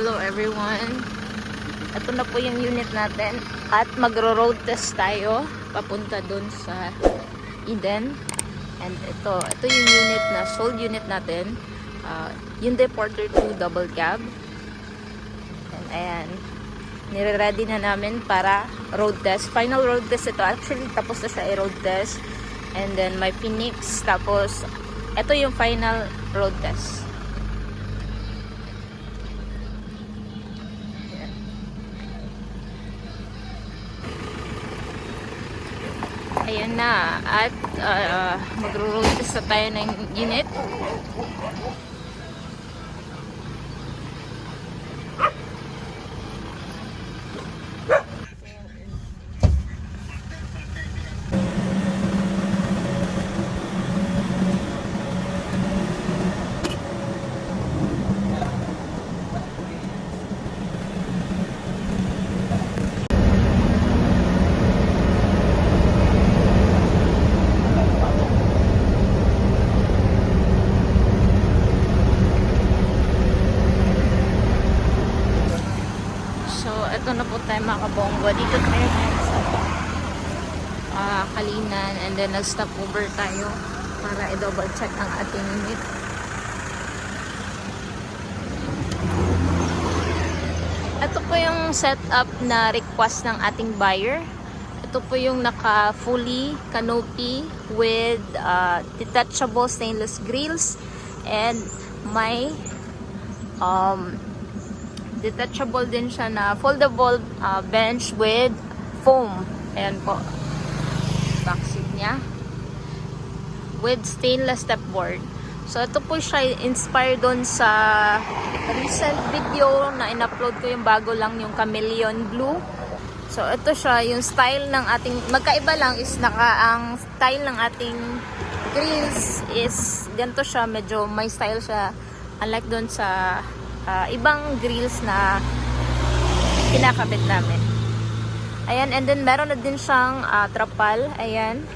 Hello everyone. Ito na po yung unit natin at magro-road test tayo papunta dun sa Eden. And ito yung unit na sold unit natin. Hyundai Porter 2 double cab. And ayan, nire-ready na namin para road test. Final road test ito. Actually, tapos na siya i-road test. And then may Phoenix. Tapos, ito yung final road test. Ayan na. At magro-road test na tayo ng unit. Ito na po tayo mga kabonggo. Dito tayo sa Kalinan, and then nag-stop over tayo para i-double check ang ating unit. Ito po yung setup na request ng ating buyer. Ito po yung naka fully canopy with detachable stainless grills and may detachable din siya na foldable bench with foam. Ayan po. Backseat niya. With stainless stepboard. So, ito po siya inspired doon sa recent video na in-upload ko yung bago lang yung Chameleon Blue. So, ito siya. Yung style ng ating, magkaiba lang is ang style ng ating grills is, ganito siya. Medyo may style siya. Unlike doon sa ibang grills na kinakabit namin. Ayan, and then meron na din siyang trapal. Ayan,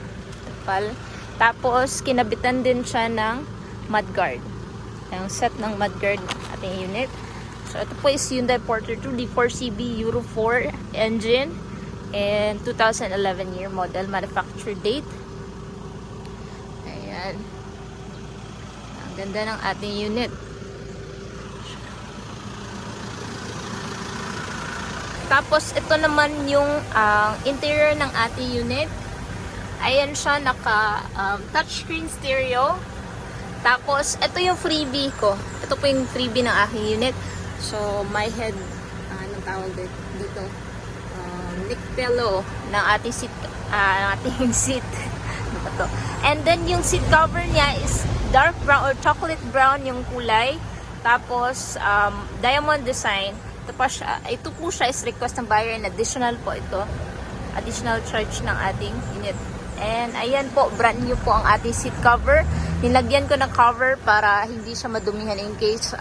trapal. Tapos, kinabitan din siya ng mudguard. Yung set ng mudguard ating unit. So, ito po is Hyundai Porter 2 D4CB Euro 4 engine and 2011 year model, manufacture date. Ayan. Ang ganda ng ating unit. Tapos, ito naman yung interior ng ating unit. Ayan siya, naka touchscreen stereo. Tapos, ito yung freebie ko. Ito po yung freebie ng aking unit. So, my head, anong tawag dito? Neck pillow ng ating seat. Seat. Ano ba to? And then, yung seat cover niya is dark brown or chocolate brown yung kulay. Tapos, diamond design. Ito po siya is request ng buyer and additional po ito. Additional charge ng ating unit. And ayan po, brand new po ang ating seat cover. Nilagyan ko ng cover para hindi siya madumihan in case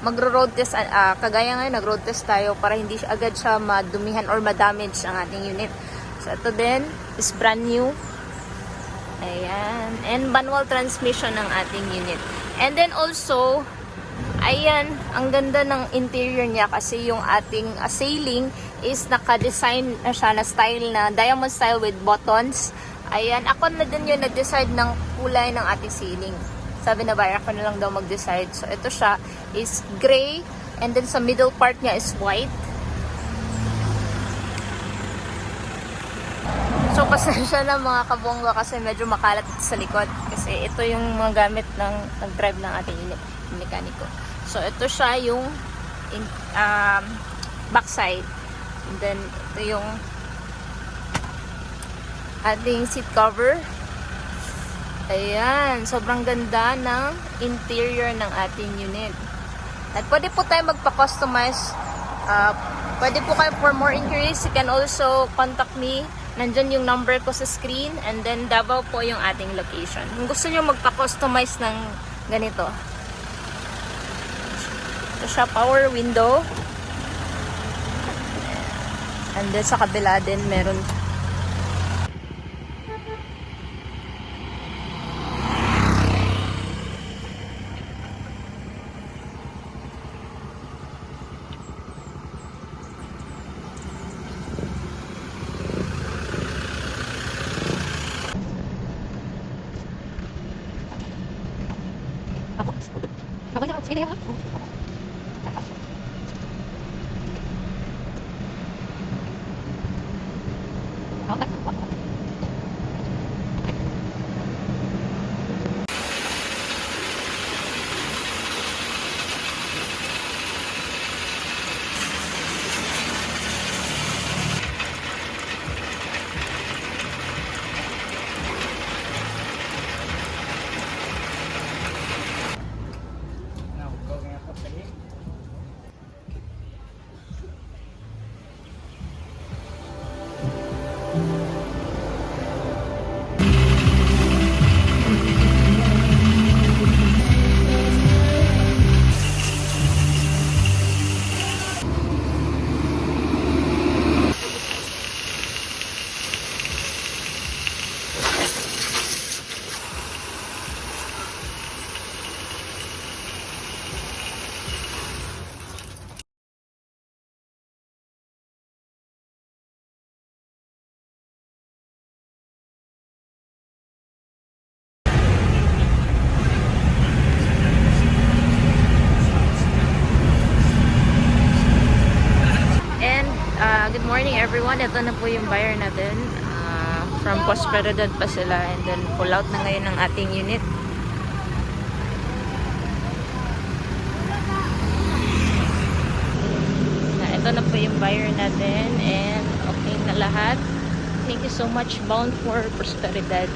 magro-road test. Kagaya ngayon, nag-road test tayo para hindi agad siya madumihan or madamage ang ating unit. So ito din is brand new. Ayan. And manual transmission ng ating unit. And then also, ayan, ang ganda ng interior niya kasi yung ating ceiling is naka-design na siya na style na diamond style with buttons. Ayan, ako na din yung nag-decide ng kulay ng ating ceiling. Sabi na buyer, ako na lang daw mag-decide. So, ito siya is gray and then sa middle part niya is white. So, pasensya na mga kabonggo kasi medyo makalat sa likod. Kasi ito yung mga gamit ng nag-drive ng ating mekaniko. So, ito siya yung backside. And then, ito yung ating seat cover. Ayan. Sobrang ganda ng interior ng ating unit. At pwede po tayo magpa-customize. Pwede po kayo for more inquiries. You can also contact me. Nandyan yung number ko sa screen. And then, Davao po yung ating location. Kung gusto nyo magpa-customize ng ganito. Ito siya, power window. And then sa kabila din meron. Now, going up the hill. And good morning everyone. Ito na po yung buyer natin. From Prosperidad pa sila and then pull out na ngayon ng ating unit. Ito na po yung buyer natin and okay na lahat. Thank you so much, Bound for Prosperidad.